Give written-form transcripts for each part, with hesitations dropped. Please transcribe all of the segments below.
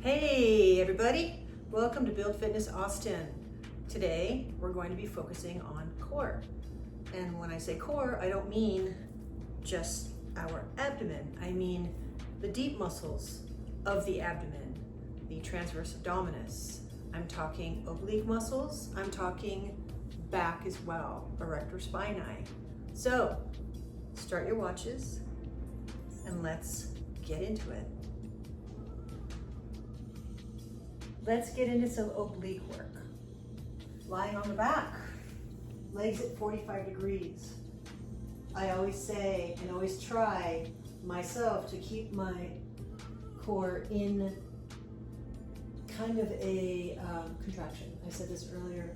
Hey everybody, welcome to Build Fitness Austin. Today we're going to be focusing on core. And when I say core, I don't mean just our abdomen. I mean the deep muscles of the abdomen, the transverse abdominis. I'm talking oblique muscles, I'm talking back as well, erector spinae. So start your watches and let's get into it. Let's get into some oblique work. Lying on the back, legs at 45 degrees. I always say and always try myself to keep my core in kind of a contraction. I said this earlier.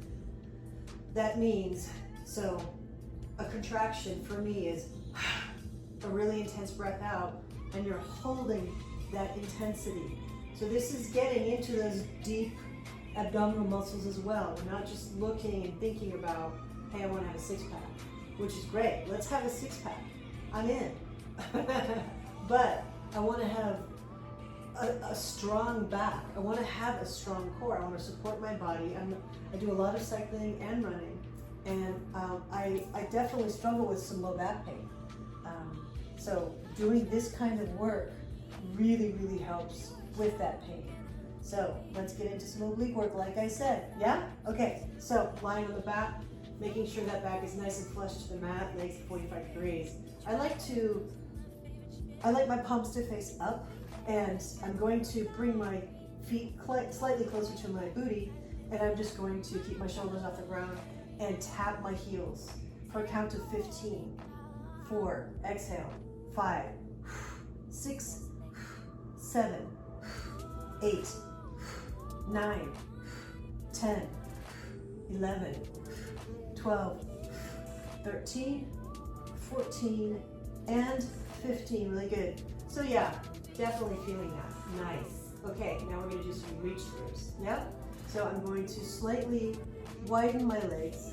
That means, so a contraction for me is a really intense breath out and you're holding that intensity. So this is getting into those deep abdominal muscles as well. We're not just looking and thinking about, hey, I want to have a six-pack, which is great. Let's have a six-pack. I'm in. But I want to have a strong back. I want to have a strong core. I want to support my body. I do a lot of cycling and running, and I definitely struggle with some low back pain. So doing this kind of work really, really helps with that pain. So let's get into some oblique work like I said. Yeah? Okay, so lying on the back, making sure that back is nice and flush to the mat, legs at 45 degrees. I like my palms to face up, and I'm going to bring my feet slightly closer to my booty, and I'm just going to keep my shoulders off the ground and tap my heels for a count of 15. 4, exhale, 5, 6, 7, 8, 9, 10, 11, 12, 13, 14, and 15. Really good. So yeah, definitely feeling that. Nice. Okay, now we're going to do some reach throughs. Yep. So I'm going to slightly widen my legs,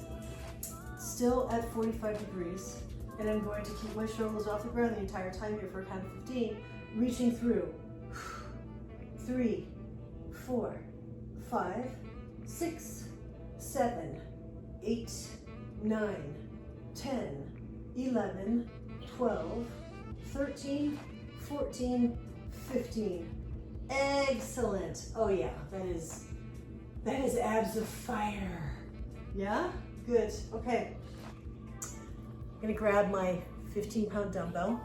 still at 45 degrees, and I'm going to keep my shoulders off the ground the entire time here for a count of 15, reaching through. 3, 4, 5, 6, 7, 8, 9, 10, 11, 12, 13, 14, 15. Excellent. Oh yeah, that is abs of fire. Yeah? Good. Okay. I'm gonna grab my 15-pound dumbbell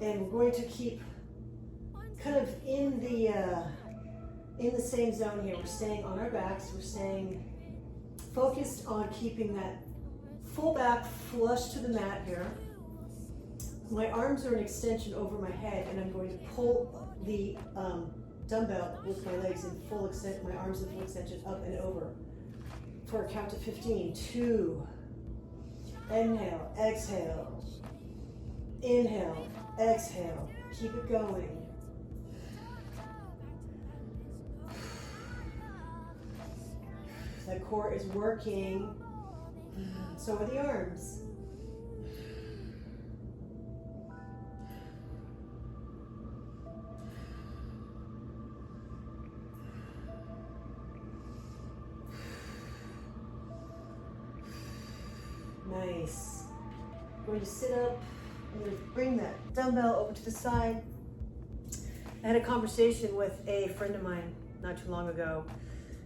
and we're going to keep kind of in the same zone here. We're staying on our backs. We're staying focused on keeping that full back flush to the mat here. My arms are an extension over my head, and I'm going to pull the dumbbell with my legs in full extent, my arms in full extension up and over for a count of 15. 2. Inhale, exhale. Inhale, exhale. Keep it going. That core is working. So are the arms. Nice. I'm going to sit up. I'm going to bring that dumbbell over to the side. I had a conversation with a friend of mine not too long ago,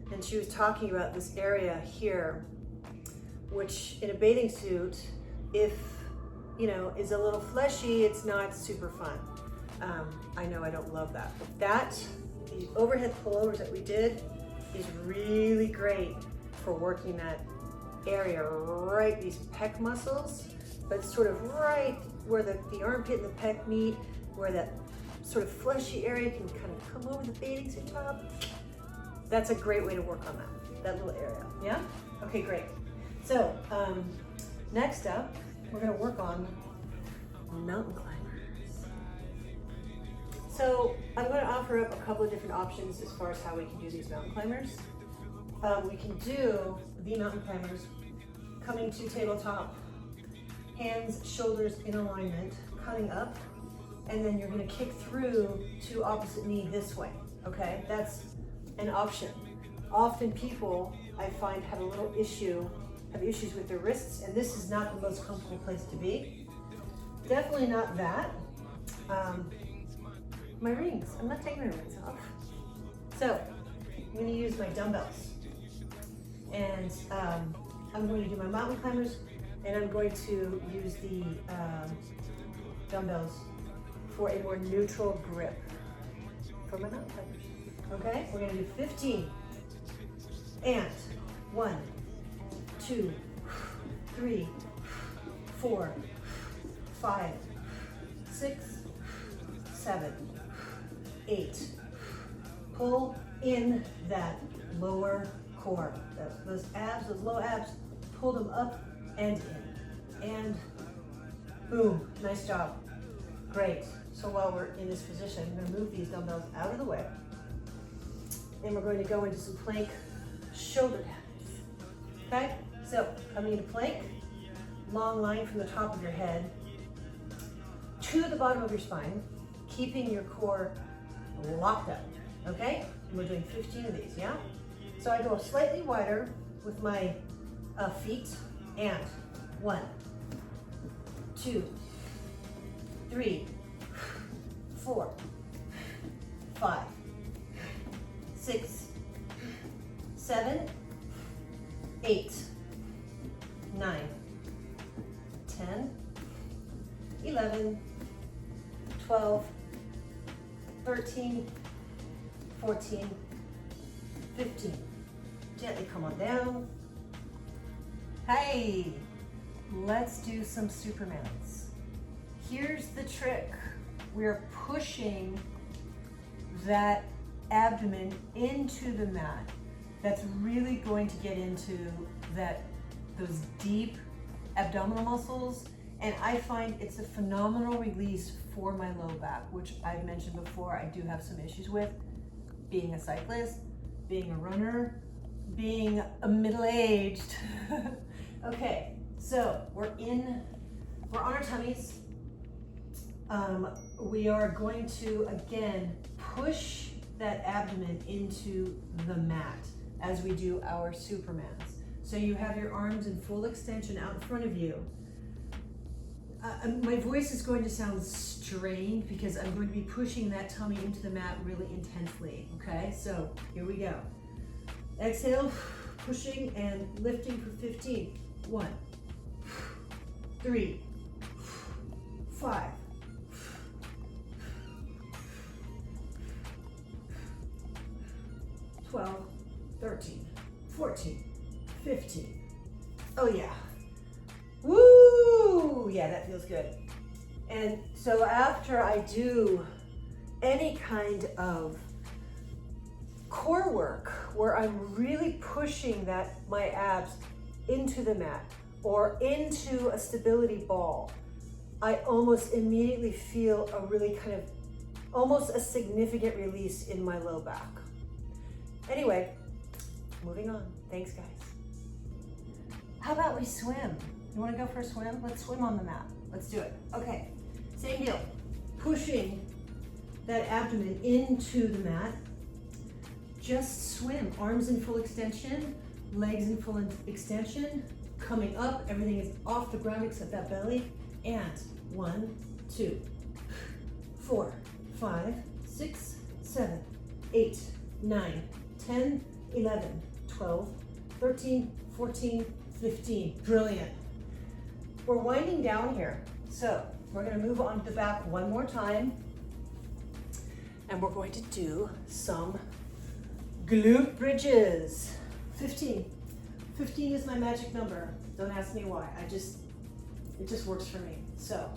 and she was talking about this area here, which in a bathing suit, if, is a little fleshy, it's not super fun. I know I don't love that, but the overhead pullovers that we did is really great for working that area, right, these pec muscles, but sort of right where the armpit and the pec meet, where that sort of fleshy area can kind of come over the bathing suit top. That's a great way to work on that little area. Yeah? Okay, great. So next up, we're going to work on mountain climbers. So I'm going to offer up a couple of different options as far as how we can do these mountain climbers. We can do the mountain climbers coming to tabletop, hands, shoulders in alignment, coming up, and then you're going to kick through to opposite knee this way. okay? That's an option. Often people, I find, have issues with their wrists, and this is not the most comfortable place to be. Definitely not that. My rings, I'm not taking my rings off. So, I'm gonna use my dumbbells. And I'm going to do my mountain climbers, and I'm going to use the dumbbells for a more neutral grip for my mountain climbers. Okay, we're gonna do 15. And 1, 2, 3, 4, 5, 6, 7, 8. Pull in that lower core. Those abs, those low abs, pull them up and in. And boom, nice job. Great. So while we're in this position, I'm going to move these dumbbells out of the way. And we're going to go into some plank shoulder taps. Okay? So coming into plank, long line from the top of your head to the bottom of your spine, keeping your core locked up. Okay? And we're doing 15 of these, yeah? So I go slightly wider with my feet, and 1, 2, 3, 4, 5, 6, 7, 8, 9, 10, 11, 12, 13, 14, 15. Gently come on down. Hey, let's do some Supermans. Here's the trick. We're pushing that abdomen into the mat. That's really going to get into those deep abdominal muscles. And I find it's a phenomenal release for my low back, which I've mentioned before, I do have some issues with. Being a cyclist, being a runner, being a middle-aged. Okay, so we're on our tummies. We are going to, again, push that abdomen into the mat as we do our Supermans. So you have your arms in full extension out in front of you. My voice is going to sound strained because I'm going to be pushing that tummy into the mat really intensely, okay? So here we go. Exhale, pushing and lifting for 15. 1, 3, 5, 12, 13, 14, 15. Oh yeah. Woo! Yeah, that feels good. And so after I do any kind of core work where I'm really pushing my abs into the mat or into a stability ball, I almost immediately feel a really kind of, almost a significant release in my low back. Anyway, moving on. Thanks, guys. How about we swim? You want to go for a swim? Let's swim on the mat. Let's do it. Okay, same deal. Pushing that abdomen into the mat. Just swim. Arms in full extension, legs in full extension. Coming up, everything is off the ground except that belly. And 1, 2, 4, 5, 6, 7, 8, 9, 10, 11, 12, 13, 14, 15. Brilliant. We're winding down here. So we're going to move on to the back one more time. And we're going to do some glute bridges. 15. 15 is my magic number. Don't ask me why. It just works for me. So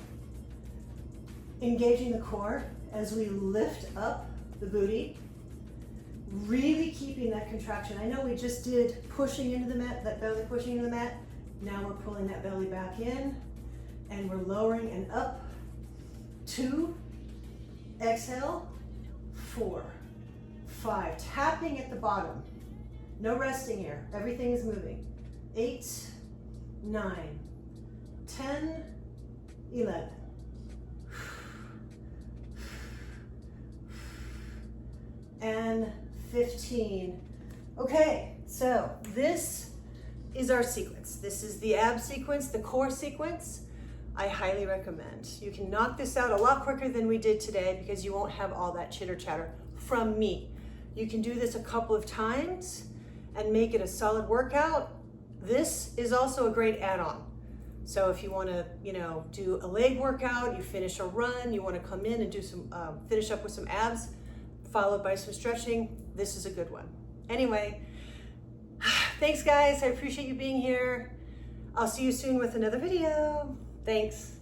engaging the core as we lift up the booty, really keeping that contraction. I know we just did pushing into the mat, that belly pushing into the mat. Now we're pulling that belly back in and we're lowering and up. 2, exhale, 4, 5, tapping at the bottom. No resting here, everything is moving. 8, 9, 10, 11. and 15. Okay, so this is our sequence. This is the ab sequence, the core sequence. I highly recommend. You can knock this out a lot quicker than we did today because you won't have all that chitter chatter from me. You can do this a couple of times and make it a solid workout. This is also a great add-on. So if you want to, do a leg workout, you finish a run, you want to come in and do some, finish up with some abs, followed by some stretching, this is a good one. Anyway, thanks guys. I appreciate you being here. I'll see you soon with another video. Thanks.